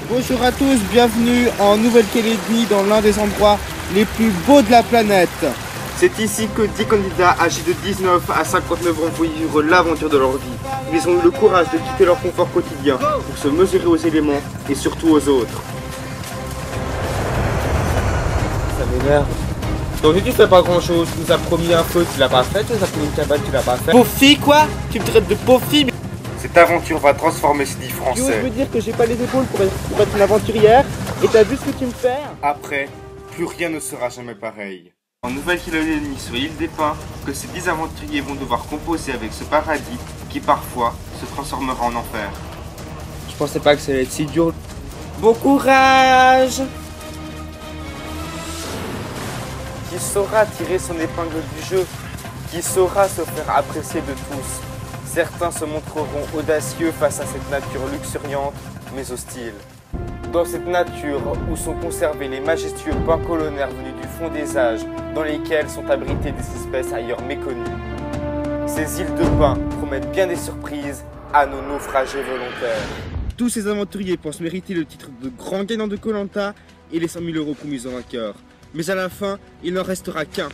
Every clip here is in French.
Bonjour à tous, bienvenue en Nouvelle-Calédonie dans l'un des endroits les plus beaux de la planète. C'est ici que 10 candidats âgés de 19 à 59 ans vont vivre l'aventure de leur vie. Ils ont eu le courage de quitter leur confort quotidien pour se mesurer aux éléments et surtout aux autres. Ça m'énerve. Donc tu fais pas grand chose, tu nous as promis un feu, tu l'as pas fait, tu nous as promis une cabane, tu l'as pas fait. Pauvre fille quoi? Tu me traites de pauvre fille? Cette aventure va transformer ces 10 Français. Tu veux dire que j'ai pas les épaules pour être une aventurière? Et t'as vu ce que tu me fais? Après, plus rien ne sera jamais pareil. En Nouvelle-Calédonie, sur l'île des Pins, que ces 10 aventuriers vont devoir composer avec ce paradis qui parfois se transformera en enfer. Je pensais pas que ça allait être si dur. Bon courage! Qui saura tirer son épingle du jeu? Qui saura se faire apprécier de tous? Certains se montreront audacieux face à cette nature luxuriante, mais hostile. Dans cette nature où sont conservés les majestueux pins colonnaires venus du fond des âges, dans lesquels sont abritées des espèces ailleurs méconnues. Ces îles de pins promettent bien des surprises à nos naufragés volontaires. Tous ces aventuriers pensent mériter le titre de grand gagnant de Koh Lanta et les 100 000 € promis au vainqueur. Mais à la fin, il n'en restera qu'un.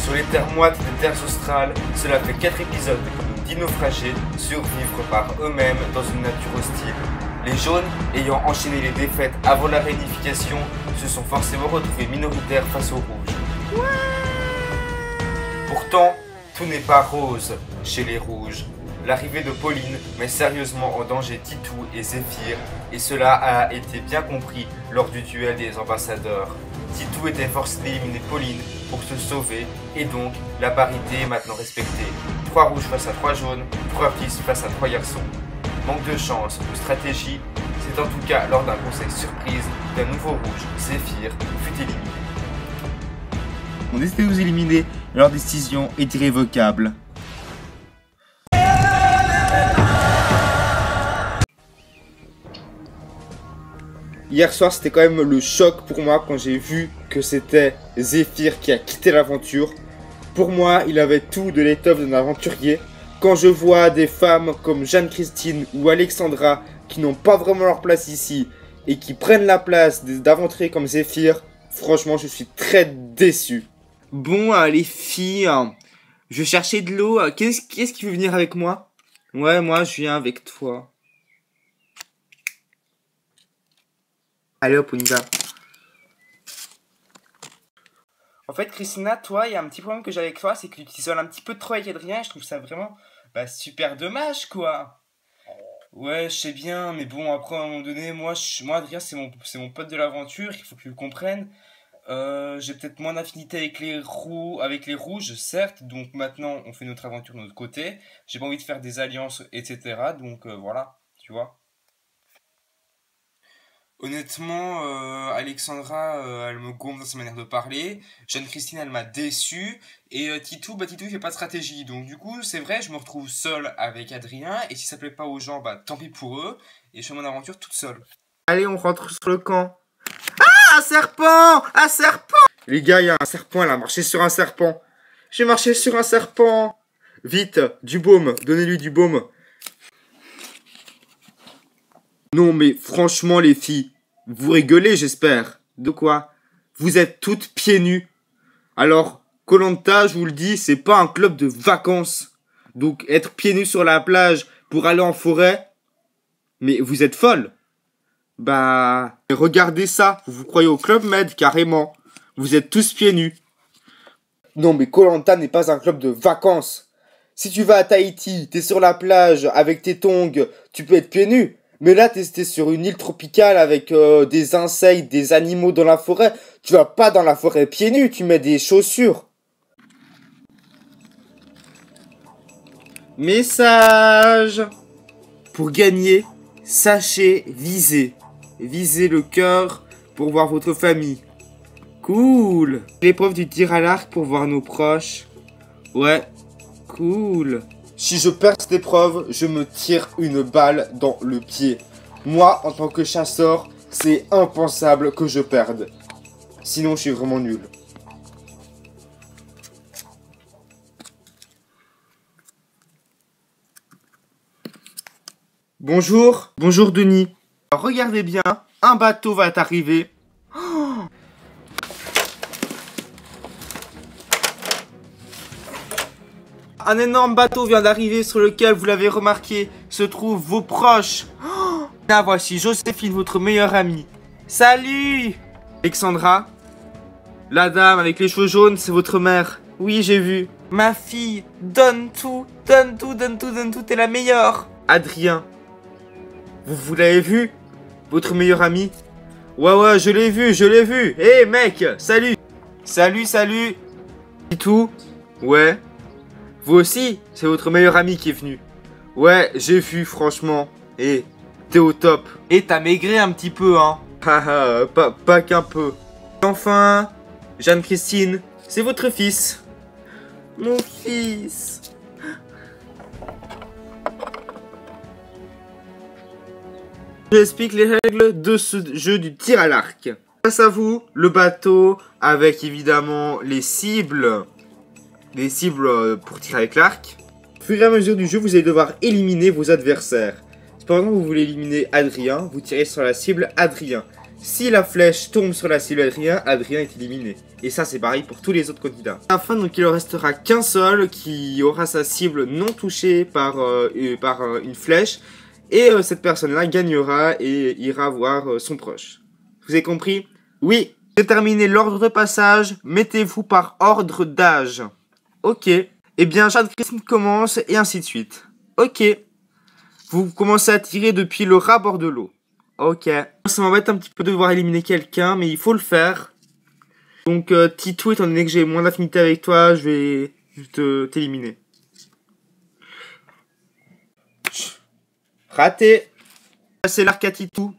Sur les terres moites des terres australes, cela fait 4 épisodes que nos 10 naufragés survivre par eux-mêmes dans une nature hostile. Les jaunes, ayant enchaîné les défaites avant la réunification, se sont forcément retrouvés minoritaires face aux rouges. Pourtant, tout n'est pas rose chez les rouges. L'arrivée de Pauline met sérieusement en danger Titou et Zéphyr, et cela a été bien compris lors du duel des ambassadeurs. Titou était forcé d'éliminer Pauline pour se sauver, et donc la parité est maintenant respectée. 3 rouges face à 3 jaunes, 3 fils face à 3 garçons. Manque de chance ou stratégie, c'est en tout cas lors d'un conseil surprise qu'un nouveau rouge, Zéphyr, fut éliminé. On décide de nous éliminer, leur décision est irrévocable. Hier soir, c'était quand même le choc pour moi quand j'ai vu que c'était Zéphyr qui a quitté l'aventure. Pour moi, il avait tout de l'étoffe d'un aventurier. Quand je vois des femmes comme Jeanne-Christine ou Alexandra qui n'ont pas vraiment leur place ici et qui prennent la place d'aventuriers comme Zéphyr, franchement, je suis très déçu. Bon, les filles, je cherchais de l'eau. Qu'est-ce qui veut venir avec moi? Ouais, moi, je viens avec toi. Allez hop, on y va. En fait, Christina, toi, il y a un petit problème que j'ai avec toi, c'est que tu t'isoles un petit peu trop avec Adrien, je trouve ça vraiment super dommage, quoi. Ouais, je sais bien, mais bon, après, à un moment donné, moi Adrien, c'est mon pote de l'aventure, il faut que tu le comprennes. J'ai peut-être moins d'affinité avec les rouges, certes, donc maintenant, on fait notre aventure de notre côté. J'ai pas envie de faire des alliances, etc., donc voilà, tu vois. Honnêtement, Alexandra, elle me gonfle dans sa manière de parler. Jeanne-Christine, elle m'a déçu. Et Titou, il fait pas de stratégie. Donc du coup, c'est vrai, je me retrouve seul avec Adrien. Et si ça plaît pas aux gens, tant pis pour eux. Et je fais mon aventure toute seule. Allez, on rentre sur le camp. Ah, un serpent! Un serpent! Les gars, il y a un serpent, elle a marché sur un serpent. J'ai marché sur un serpent. Vite, du baume, donnez-lui du baume. Non mais franchement les filles, vous rigolez j'espère. De quoi? Vous êtes toutes pieds nus. Alors, koh je vous le dis, c'est pas un club de vacances. Donc être pieds nus sur la plage pour aller en forêt, mais vous êtes folle. Bah, regardez ça, vous croyez au Club Med carrément. Vous êtes tous pieds nus. Non mais koh n'est pas un club de vacances. Si tu vas à Tahiti, t'es sur la plage avec tes tongs, tu peux être pieds nus. Mais là, t'es sur une île tropicale avec des insectes, des animaux dans la forêt. Tu vas pas dans la forêt pieds nus, tu mets des chaussures. Message. Pour gagner, sachez viser. Visez le cœur pour voir votre famille. Cool. L'épreuve du tir à l'arc pour voir nos proches. Ouais, cool. Si je perds cette épreuve, je me tire une balle dans le pied. Moi, en tant que chasseur, c'est impensable que je perde. Sinon, je suis vraiment nul. Bonjour. Bonjour, Denis. Alors, regardez bien, un bateau va t'arriver. Oh, un énorme bateau vient d'arriver sur lequel, vous l'avez remarqué, se trouvent vos proches. Oh, là, voici Joséphine, votre meilleure amie. Salut! Alexandra, la dame avec les cheveux jaunes, c'est votre mère. Oui, j'ai vu. Ma fille, donne tout, donne tout, donne tout, donne tout, t'es la meilleure. Adrien, vous l'avez vu? Votre meilleur ami? Ouais, je l'ai vu, je l'ai vu. Hé, mec, salut. Salut, salut. Et tout? Ouais. Vous aussi, c'est votre meilleur ami qui est venu. Ouais, j'ai vu, franchement. Et t'es au top. Et t'as maigré un petit peu, hein. Haha, pas qu'un peu. Enfin, Jeanne-Christine, c'est votre fils. Mon fils. J'explique les règles de ce jeu du tir à l'arc. Face à vous, le bateau avec évidemment les cibles. Les cibles pour tirer avec l'arc. Au fur et à mesure du jeu, vous allez devoir éliminer vos adversaires. Si par exemple vous voulez éliminer Adrien, vous tirez sur la cible Adrien. Si la flèche tombe sur la cible Adrien, Adrien est éliminé. Et ça c'est pareil pour tous les autres candidats. À la fin, donc il ne restera qu'un seul qui aura sa cible non touchée par une flèche. Et cette personne-là gagnera et ira voir son proche. Vous avez compris? Oui. Déterminez l'ordre de passage. Mettez-vous par ordre d'âge. Ok. Eh bien, Jeanne-Christine commence et ainsi de suite. Ok. Vous commencez à tirer depuis le ras-bord de l'eau. Ok. Ça m'embête un petit peu de devoir éliminer quelqu'un, mais il faut le faire. Donc, Titou, étant donné que j'ai moins d'affinité avec toi, je vais t'éliminer. Raté. C'est l'arc à Titou.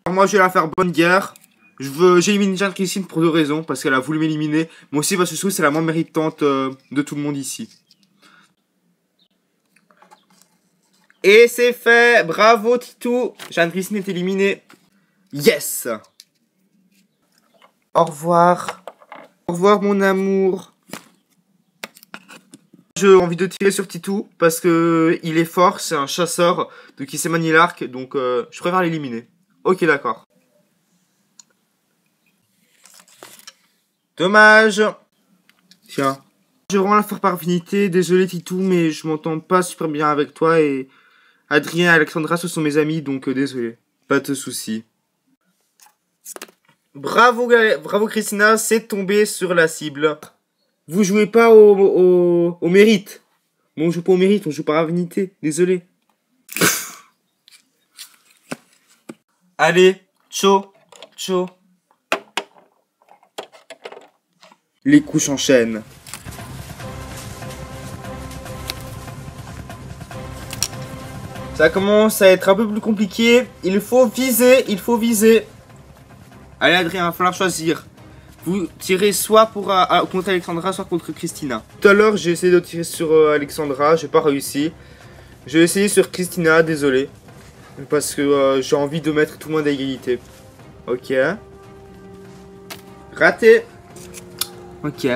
Alors moi je vais la faire bonne guerre. J'élimine Jeanne-Christine pour 2 raisons. Parce qu'elle a voulu m'éliminer. Mais aussi parce que c'est la moins méritante de tout le monde ici. Et c'est fait. Bravo Titou. Jeanne-Christine est éliminée. Yes. Au revoir. Au revoir mon amour. J'ai envie de tirer sur Titou parce que il est fort, c'est un chasseur, donc il sait manier l'arc, donc je préfère l'éliminer. Ok, d'accord. Dommage. Tiens. Je vais vraiment la faire par affinité, désolé Titou, mais je m'entends pas super bien avec toi et Adrien et Alexandra, ce sont mes amis, donc désolé. Pas de soucis. Bravo, bravo Christina, c'est tombé sur la cible. Vous jouez pas au mérite. Bon, on joue pas au mérite, on joue par affinité. Désolé. Allez, chaud, chaud. Les coups s'enchaînent. Ça commence à être un peu plus compliqué. Il faut viser, il faut viser. Allez Adrien, il va falloir choisir. Vous tirez soit contre Alexandra, soit contre Christina. Tout à l'heure, j'ai essayé de tirer sur Alexandra, j'ai pas réussi. J'ai essayé sur Christina, désolé. Parce que j'ai envie de mettre tout le monde à égalité. Ok. Raté. Ok.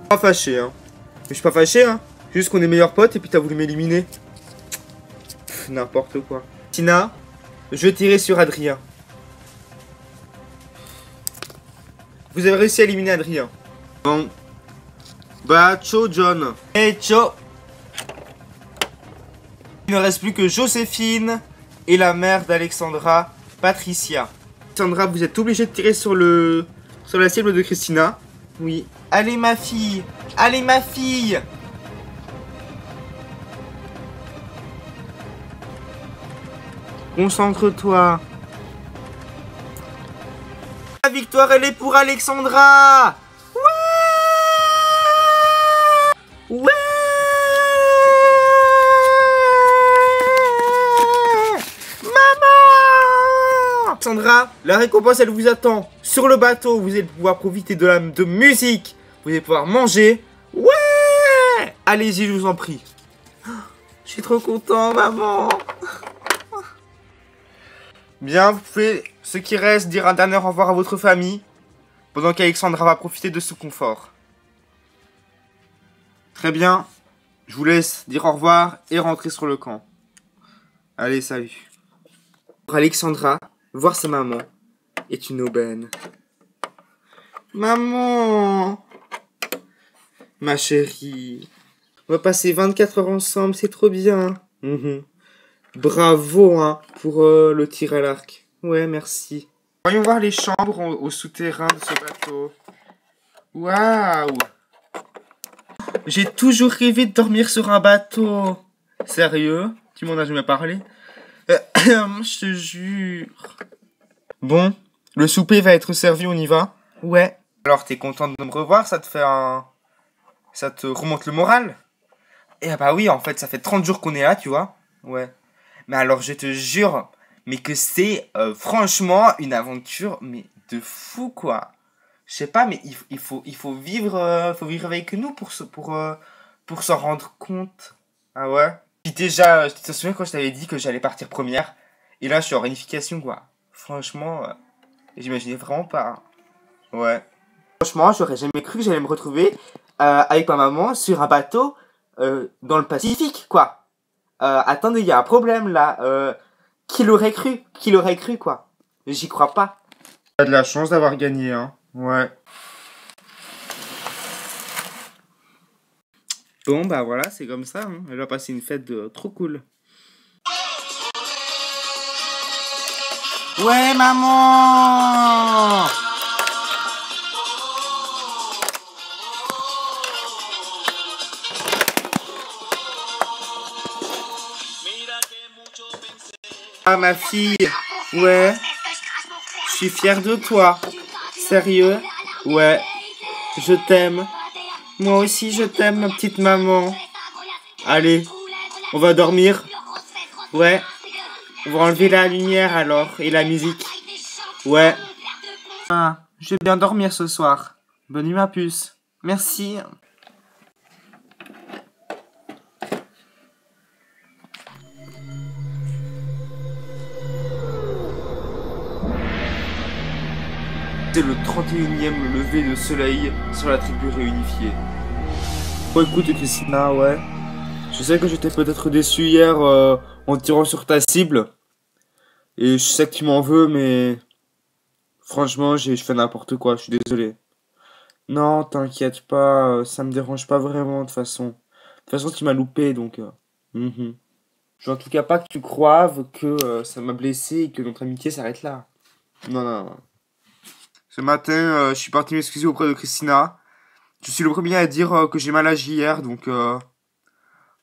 Pas fâché, hein. Mais je suis pas fâché, hein. Juste qu'on est meilleurs potes et puis t'as voulu m'éliminer. N'importe quoi. Tina, je tirais sur Adrien. Vous avez réussi à éliminer Adrien. Bon. Bah, ciao John. Hey, ciao. Il ne reste plus que Joséphine et la mère d'Alexandra, Patricia. Alexandra, vous êtes obligée de tirer sur la cible de Christina. Oui. Allez ma fille. Allez ma fille. Concentre-toi. La victoire, elle est pour Alexandra. Ouais. Ouais. Maman. Alexandra, la récompense, elle vous attend. Sur le bateau, vous allez pouvoir profiter de musique. Vous allez pouvoir manger. Ouais. Allez-y, je vous en prie. Je suis trop content, maman. Bien, vous pouvez, ce qui reste, dire un dernier au revoir à votre famille, pendant qu'Alexandra va profiter de ce confort. Très bien, je vous laisse dire au revoir et rentrer sur le camp. Allez, salut. Pour Alexandra, voir sa maman est une aubaine. Maman, ma chérie, on va passer 24 heures ensemble, c'est trop bien. Bravo hein, pour le tir à l'arc. Ouais, merci. Voyons voir les chambres au souterrain de ce bateau. Waouh! J'ai toujours rêvé de dormir sur un bateau. Sérieux? Tu m'en as jamais parlé? Je te jure. Bon, le souper va être servi, on y va? Ouais. Alors, t'es contente de me revoir? Ça te fait un... Ça te remonte le moral? Eh bah oui, en fait, ça fait 30 jours qu'on est là, tu vois? Ouais. Mais alors, je te jure, mais que c'est franchement une aventure, mais de fou, quoi. Je sais pas, mais il faut vivre avec nous pour s'en rendre compte. Ah ouais? Puis déjà, tu te souviens quand je t'avais dit que j'allais partir première? Et là, je suis en réunification, quoi. Franchement, j'imaginais vraiment pas. Ouais. Franchement, j'aurais jamais cru que j'allais me retrouver avec ma maman sur un bateau dans le Pacifique, quoi. Attendez, il y a un problème là. Qui l'aurait cru? Qui l'aurait cru, quoi? J'y crois pas. T'as de la chance d'avoir gagné, hein. Ouais. Bon, bah voilà, c'est comme ça. Hein. Elle va passer une fête trop cool. Ouais, maman! Ah, ma fille, ouais, je suis fière de toi. Sérieux? Ouais, je t'aime. Moi aussi, je t'aime, ma petite maman. Allez, on va dormir. Ouais, on va enlever la lumière alors, et la musique. Ouais. Ah, je vais bien dormir ce soir. Bonne nuit, ma puce. Merci. C'est le 31e lever de soleil sur la tribu réunifiée. Bon écoute Christina, ouais. Je sais que j'étais peut-être déçu hier en tirant sur ta cible. Et je sais que tu m'en veux, mais... Franchement, je fais n'importe quoi, je suis désolé. Non, t'inquiète pas, ça me dérange pas vraiment de toute façon. De toute façon, tu m'as loupé, donc... Je veux en tout cas pas que tu croives que ça m'a blessé et que notre amitié s'arrête là. Non, non, non. Ce matin, je suis parti m'excuser auprès de Christina. Je suis le premier à dire que j'ai mal agi hier, donc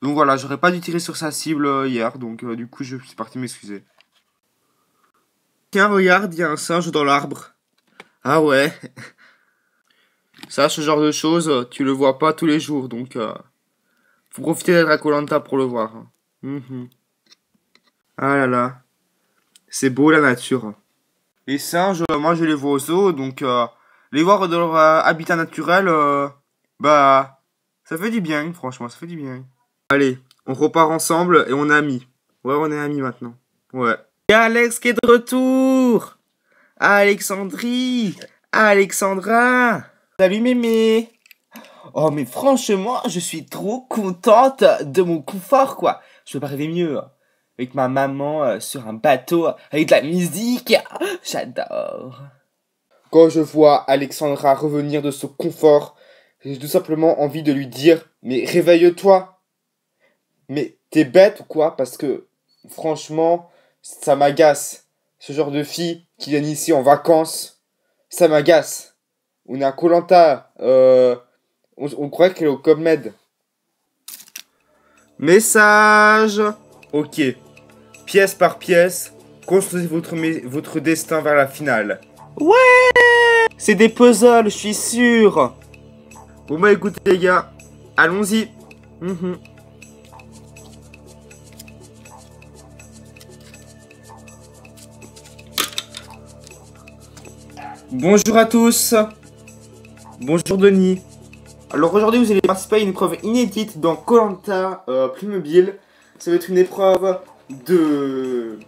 voilà, j'aurais pas dû tirer sur sa cible hier, donc du coup je suis parti m'excuser. Tiens, regarde, il y a un singe dans l'arbre. Ah ouais. Ça, ce genre de choses, tu le vois pas tous les jours, donc faut profiter d'être à Koh Lanta pour le voir. Ah là là, c'est beau la nature. Les singes, moi je les vois au zoo, donc les voir dans leur habitat naturel, bah, ça fait du bien, franchement, ça fait du bien. Allez, on repart ensemble et on est amis. Ouais, on est amis maintenant. Ouais. Et Alex qui est de retour! Alexandrie! Alexandra! Salut mémé! Oh, mais franchement, je suis trop contente de mon confort, quoi. Je peux pas rêver mieux. avec ma maman sur un bateau avec de la musique. J'adore. Quand je vois Alexandra revenir de ce confort, j'ai tout simplement envie de lui dire « Mais réveille-toi !» Mais t'es bête ou quoi? Parce que, franchement, ça m'agace. Ce genre de filles qui viennent ici en vacances, ça m'agace. On est à koh Lanta, on croit qu'elle est au Club Med. Message. Ok. Pièce par pièce, construisez votre destin vers la finale. Ouais. C'est des puzzles, je suis sûr. Bon bah écoutez les gars, allons-y. Bonjour à tous. Bonjour Denis. Alors aujourd'hui vous allez participer à une épreuve inédite dans koh Lanta Playmobil. Ça va être une épreuve de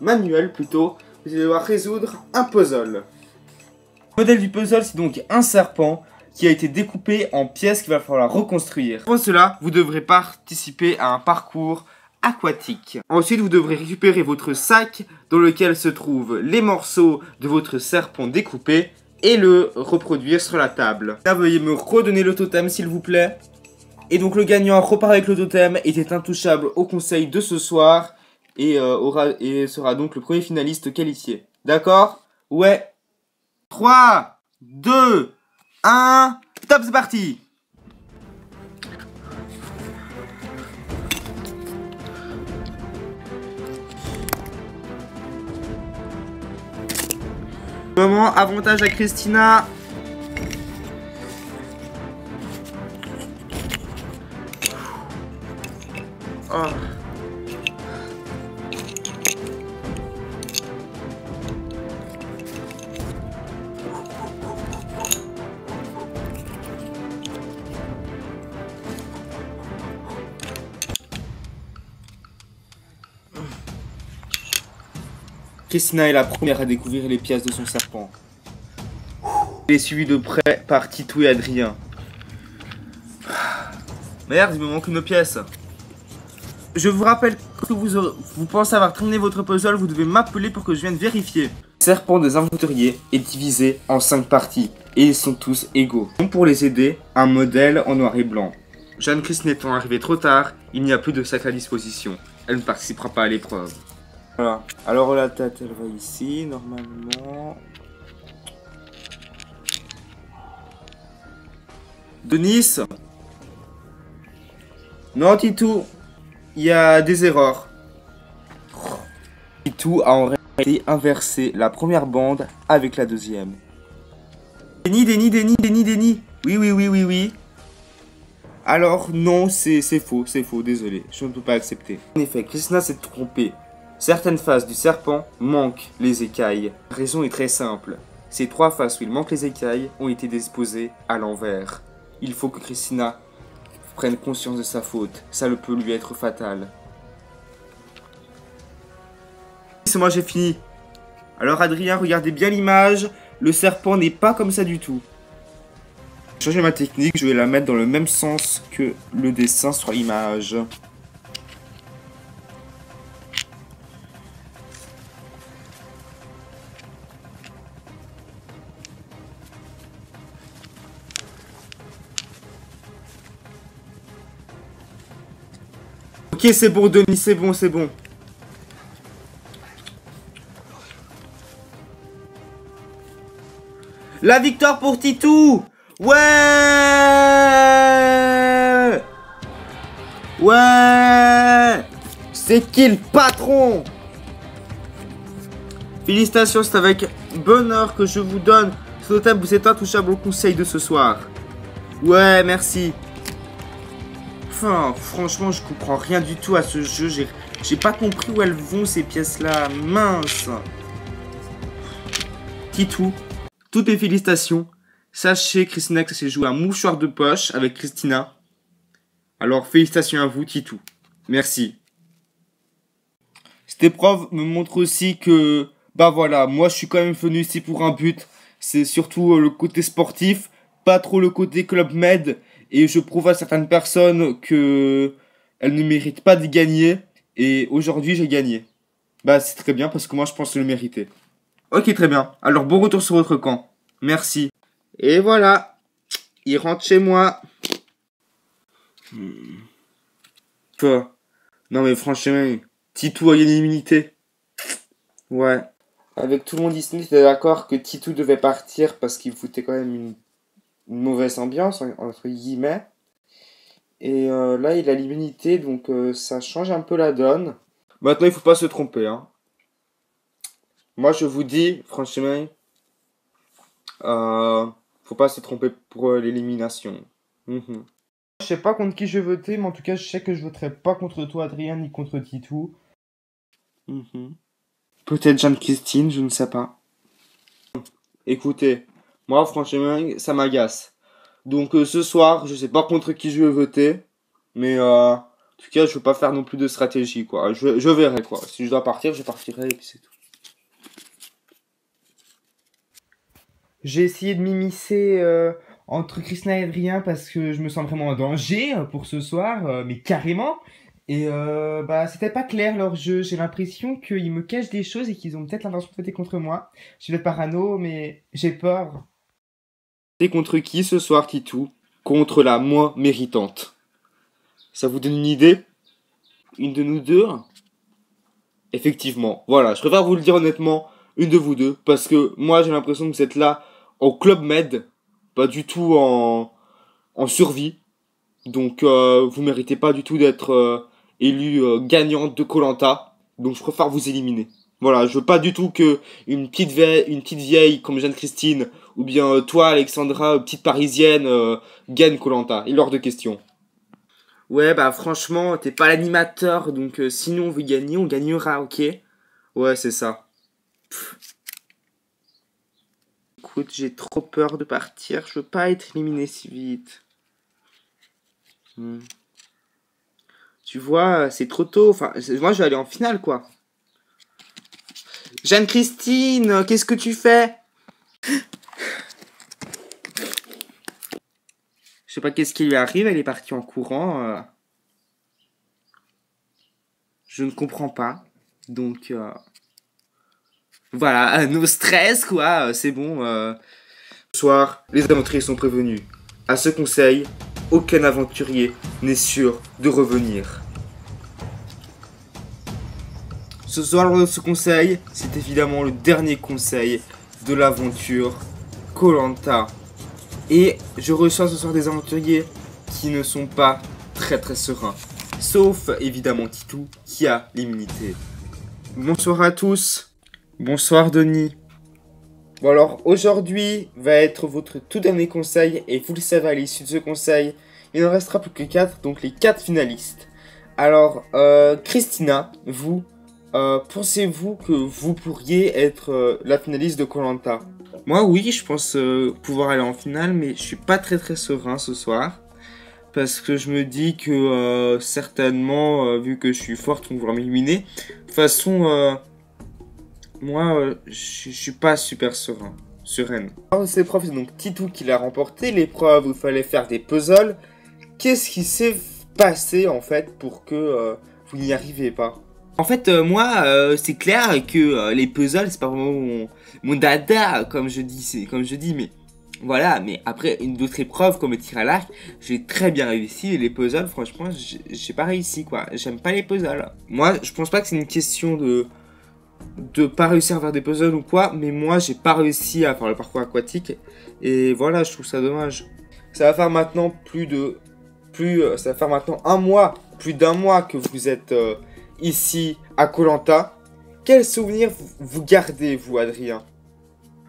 manuel plutôt. Vous allez devoir résoudre un puzzle. Le modèle du puzzle c'est donc un serpent qui a été découpé en pièces qu'il va falloir reconstruire. Pour cela vous devrez participer à un parcours aquatique. Ensuite vous devrez récupérer votre sac dans lequel se trouvent les morceaux de votre serpent découpé et le reproduire sur la table. Là, veuillez me redonner le totem s'il vous plaît. Et donc le gagnant repart avec le totem, était intouchable au conseil de ce soir et, sera donc le premier finaliste qualifié. D'accord? Ouais. 3, 2, 1, top, c'est parti! Moment, avantage à Christina. Oh. Christina est la première à découvrir les pièces de son serpent. Elle est suivie de près par Titou et Adrien. Merde, il me manque une pièce. Je vous rappelle que vous pensez avoir terminé votre puzzle, vous devez m'appeler pour que je vienne vérifier. Le serpent des aventuriers est divisé en 5 parties et ils sont tous égaux. Donc pour les aider, un modèle en noir et blanc. Jeanne-Christine étant arrivée trop tard, il n'y a plus de sac à disposition. Elle ne participera pas à l'épreuve. Voilà, alors la tête elle va ici, normalement. Denis. Non Titou, il y a des erreurs. Titou a en réalité inversé la première bande avec la deuxième. Denis. Oui. Alors non, c'est faux, désolé, je ne peux pas accepter. En effet, Christina s'est trompée. Certaines faces du serpent manquent les écailles. La raison est très simple. Ces 3 faces où il manque les écailles ont été disposées à l'envers. Il faut que Christina prenne conscience de sa faute. Ça ne peut lui être fatal. C'est moi, j'ai fini. Alors Adrien, regardez bien l'image. Le serpent n'est pas comme ça du tout. Je vais changer ma technique. Je vais la mettre dans le même sens que le dessin sur l'image. Ok, c'est bon, Denis, c'est bon. La victoire pour Titou! Ouais! C'est qui le patron? Félicitations, c'est avec bonheur que je vous donne ce totem, vous êtes intouchable au conseil de ce soir. Ouais, merci. Enfin, franchement, je comprends rien du tout à ce jeu. J'ai pas compris où elles vont ces pièces-là. Mince. Titou, toutes mes félicitations. Sachez, Christina, que c'est joué un mouchoir de poche avec Christina. Alors, félicitations à vous, Titou. Merci. Cette épreuve me montre aussi que, bah voilà, moi je suis quand même venu ici pour un but. C'est surtout le côté sportif, pas trop le côté Club Med. Et je prouve à certaines personnes que elles ne méritent pas de gagner. Et aujourd'hui, j'ai gagné. Bah, c'est très bien parce que moi, je pense le mériter. Ok, très bien. Alors, bon retour sur votre camp. Merci. Et voilà. Il rentre chez moi. Quoi? Non, mais franchement, Titou a gagné l'immunité. Ouais. Avec tout le monde ici, t'es d'accord que Titou devait partir parce qu'il foutait quand même une mauvaise ambiance, entre guillemets. Et là, il a l'immunité, donc ça change un peu la donne. Maintenant, il faut pas se tromper, hein. Moi, je vous dis, franchement, faut pas se tromper pour l'élimination. Mhm. Je sais pas contre qui je vais voter, mais en tout cas, je sais que je voterai pas contre toi, Adrien, ni contre Titou. Mhm. Peut-être Jeanne-Christine, je ne sais pas. Écoutez, moi, franchement, ça m'agace. Donc, ce soir, je sais pas contre qui je vais voter, mais en tout cas, je veux pas faire non plus de stratégie, quoi. Je verrai, quoi. Si je dois partir, je partirai, et puis c'est tout. J'ai essayé de m'immiscer entre Krishna et Adrien parce que je me sens vraiment en danger pour ce soir, mais carrément. Et bah c'était pas clair leur jeu. J'ai l'impression qu'ils me cachent des choses et qu'ils ont peut-être l'intention de voter contre moi. Je vais être parano, mais j'ai peur. T'es contre qui ce soir, Titou? Contre la moins méritante. Ça vous donne une idée? Une de nous deux? Effectivement. Voilà, je préfère vous le dire honnêtement, une de vous deux, parce que moi j'ai l'impression que vous êtes là au Club Med, pas du tout en survie. Donc vous méritez pas du tout d'être élu gagnante de koh. Donc je préfère vous éliminer. Voilà, je veux pas du tout que une petite vieille comme Jeanne-Christine ou bien toi Alexandra, petite parisienne, gagne koh. Il est hors de question. Ouais, bah franchement, t'es pas l'animateur, donc sinon on veut gagner, on gagnera, ok? Ouais, c'est ça. Pff. Écoute, j'ai trop peur de partir, je veux pas être éliminé si vite. Tu vois, c'est trop tôt. Enfin, moi, je vais aller en finale, quoi. Jeanne-Christine, qu'est-ce que tu fais? Je sais pas qu'est-ce qui lui arrive, elle est partie en courant. Je ne comprends pas. Donc, voilà, no stress, quoi. C'est bon. Ce soir, les aventuriers sont prévenus. À ce conseil, aucun aventurier n'est sûr de revenir. Ce soir, lors de ce conseil, c'est évidemment le dernier conseil de l'aventure koh. Et je reçois ce soir des aventuriers qui ne sont pas très sereins. Sauf évidemment Titou qui a l'immunité. Bonsoir à tous. Bonsoir Denis. Bon alors aujourd'hui va être votre tout dernier conseil et vous le savez à l'issue de ce conseil, il n'en restera plus que 4, donc les 4 finalistes. Alors Christina, vous, pensez-vous que vous pourriez être la finaliste de koh? Moi oui, je pense pouvoir aller en finale, mais je suis pas très serein ce soir. Parce que je me dis que certainement, vu que je suis forte, on va vouloir m'éliminer. De toute façon, moi, je suis pas super sereine. Alors, cette épreuve, c'est donc Titou qui l'a remporté. L'épreuve où il fallait faire des puzzles. Qu'est-ce qui s'est passé en fait pour que vous n'y arrivez pas? En fait, moi, c'est clair que les puzzles, c'est pas vraiment mon dada, comme je dis, mais voilà. Mais après, d'autres épreuves comme le tir à l'arc, j'ai très bien réussi. Et les puzzles, franchement, j'ai pas réussi, quoi. J'aime pas les puzzles. Moi, je pense pas que c'est une question de pas réussir à faire des puzzles ou quoi, mais moi, j'ai pas réussi à faire le parcours aquatique. Et voilà, je trouve ça dommage. Ça va faire maintenant ça va faire maintenant plus d'un mois que vous êtes ici à koh. Quel souvenir vous gardez, vous, Adrien?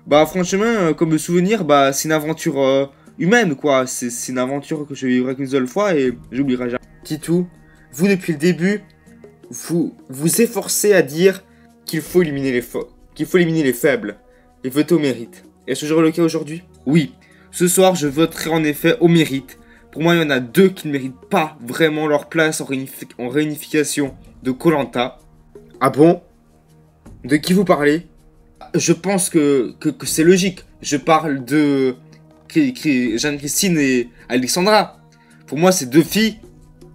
Bah franchement, comme souvenir, bah c'est une aventure humaine, quoi. C'est une aventure que je vivrai qu'une seule fois et j'oublierai jamais. Titou, vous depuis le début, vous efforcez à dire qu'il faut éliminer les faibles et voter au mérite. Est-ce toujours le cas aujourd'hui? Oui. Ce soir, je voterai en effet au mérite. Pour moi, il y en a 2 qui ne méritent pas vraiment leur place en réunification de koh. Ah bon? De qui vous parlez? Je pense que c'est logique. Je parle de Jeanne-Christine et Alexandra. Pour moi, ces 2 filles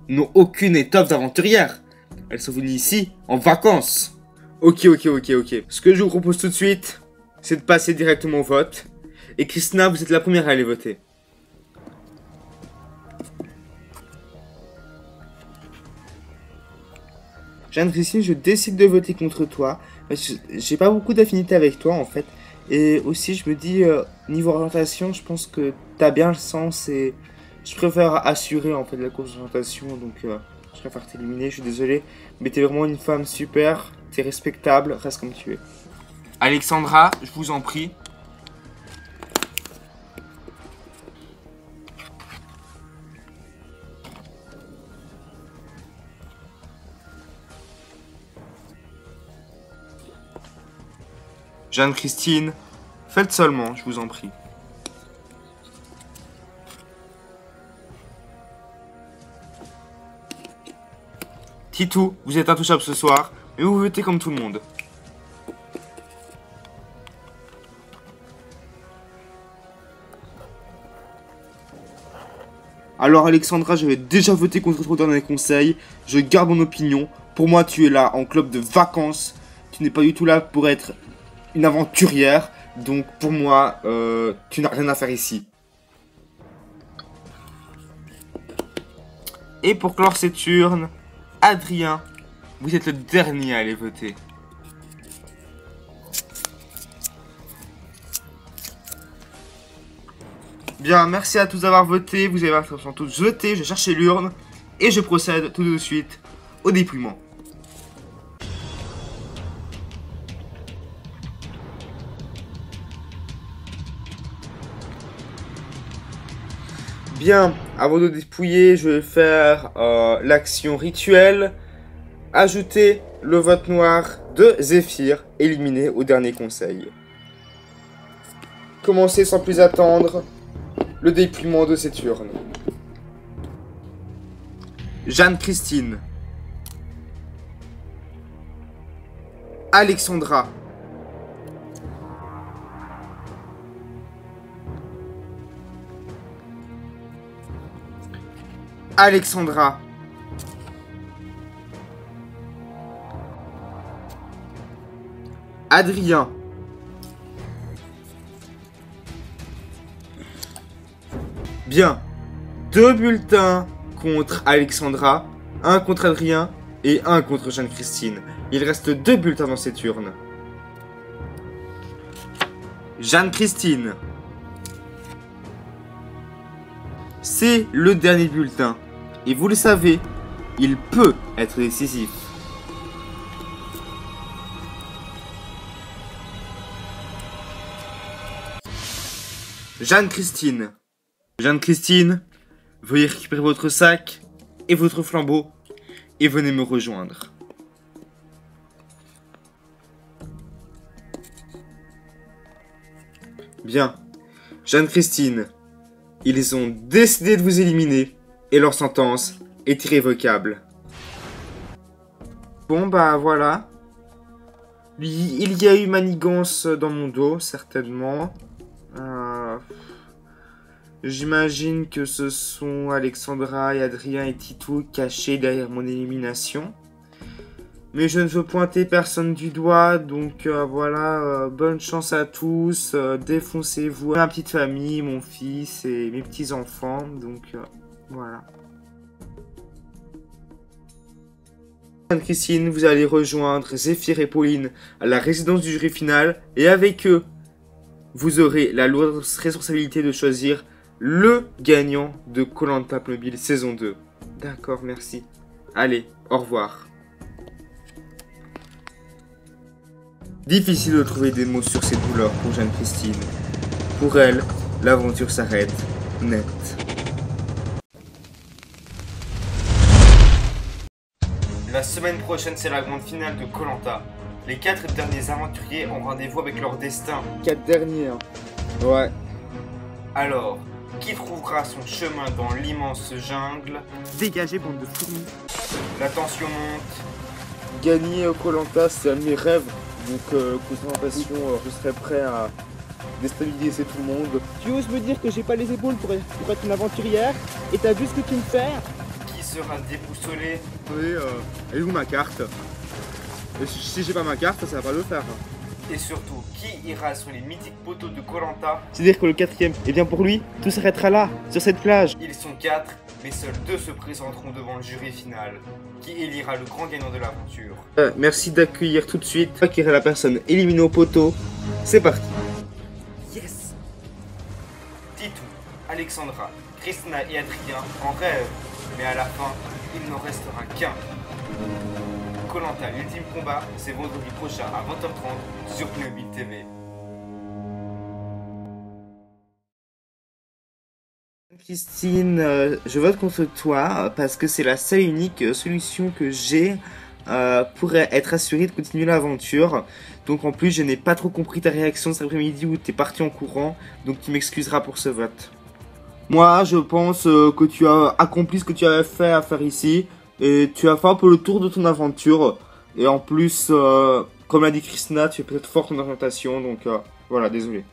n'ont aucune étoffe d'aventurière. Elles sont venues ici en vacances. Ok. Ce que je vous propose tout de suite, c'est de passer directement au vote. Et Christina, vous êtes la première à aller voter. Jeanne-Christine, je décide de voter contre toi. J'ai pas beaucoup d'affinité avec toi en fait. Et aussi, je me dis, niveau orientation, je pense que t'as bien le sens et je préfère assurer en fait la course d'orientation. Donc, je préfère t'éliminer, je suis désolé. Mais t'es vraiment une femme super, t'es respectable, reste comme tu es. Alexandra, je vous en prie. Jeanne-Christine, faites seulement, je vous en prie. Titou, vous êtes intouchable ce soir, mais vous votez comme tout le monde. Alors Alexandra, j'avais déjà voté contre toi dans les conseils, je garde mon opinion. Pour moi, tu es là en club de vacances, tu n'es pas du tout là pour être une aventurière, donc pour moi, tu n'as rien à faire ici. Et pour clore cette urne, Adrien, vous êtes le dernier à aller voter. Bien, merci à tous d'avoir voté, vous avez tous voté, je cherche l'urne et je procède tout de suite au dépouillement. Bien, avant de dépouiller, je vais faire l'action rituelle. Ajouter le vote noir de Zéphyr, éliminé au dernier conseil. Commencez sans plus attendre le dépouillement de cette urne. Jeanne-Christine. Alexandra. Alexandra. Adrien. Bien. 2 bulletins contre Alexandra, 1 contre Adrien et 1 contre Jeanne-Christine. Il reste 2 bulletins dans cette urne. Jeanne-Christine. C'est le dernier bulletin. Et vous le savez, il peut être décisif. Jeanne-Christine. Jeanne-Christine, veuillez récupérer votre sac et votre flambeau et venez me rejoindre. Bien. Jeanne-Christine, ils ont décidé de vous éliminer et leur sentence est irrévocable. Bon bah voilà. Il y a eu manigance dans mon dos, certainement. J'imagine que ce sont Alexandra et Adrien et Titou cachés derrière mon élimination. Mais je ne veux pointer personne du doigt, donc voilà, bonne chance à tous, défoncez-vous. Ma petite famille, mon fils et mes petits-enfants, donc voilà. Christine, vous allez rejoindre Zéphyr et Pauline à la résidence du jury final, et avec eux, vous aurez la lourde responsabilité de choisir le gagnant de Koh-Lanta Playmobil saison 2. D'accord, merci. Allez, au revoir. Difficile de trouver des mots sur ces douleurs pour Jeanne-Christine. Pour elle, l'aventure s'arrête net. La semaine prochaine, c'est la grande finale de Koh-Lanta. Les 4 derniers aventuriers ont rendez-vous avec leur destin. 4 derniers, hein. Ouais. Alors, qui trouvera son chemin dans l'immense jungle? Dégagez, bande de fourmis. La tension monte. Gagner au Koh-Lanta, c'est un de mes rêves. Donc, concentration, je serais prêt à déstabiliser tout le monde. Tu oses me dire que j'ai pas les épaules pour être une aventurière? Et t'as vu ce que tu me fais? Qui sera déboussolé. Oui, elle est où ma carte? Si j'ai pas ma carte, ça va pas le faire. Et surtout, qui ira sur les mythiques poteaux de Koh Lanta? C'est-à-dire que le 4ème, et bien pour lui, tout s'arrêtera là, sur cette plage. Ils sont 4, mais seuls 2 se présenteront devant le jury final, qui élira le grand gagnant de l'aventure. Merci d'accueillir tout de suite, acquérir la personne éliminée au poteau. C'est parti. Yes! Titou, Alexandra, Krishna et Adrien en rêvent, mais à la fin, il n'en restera qu'un. Koh Lanta, l'ultime combat, c'est vendredi prochain à 20h30 sur Playmobil TV. Christine, je vote contre toi parce que c'est la seule et unique solution que j'ai pour être assuré de continuer l'aventure. Donc en plus, je n'ai pas trop compris ta réaction cet après-midi où tu es parti en courant, donc tu m'excuseras pour ce vote. Moi, je pense que tu as accompli ce que tu avais fait à faire ici et tu as fait un peu le tour de ton aventure. Et en plus, comme l'a dit Krishna, tu es peut-être forte en orientation, donc voilà, désolé.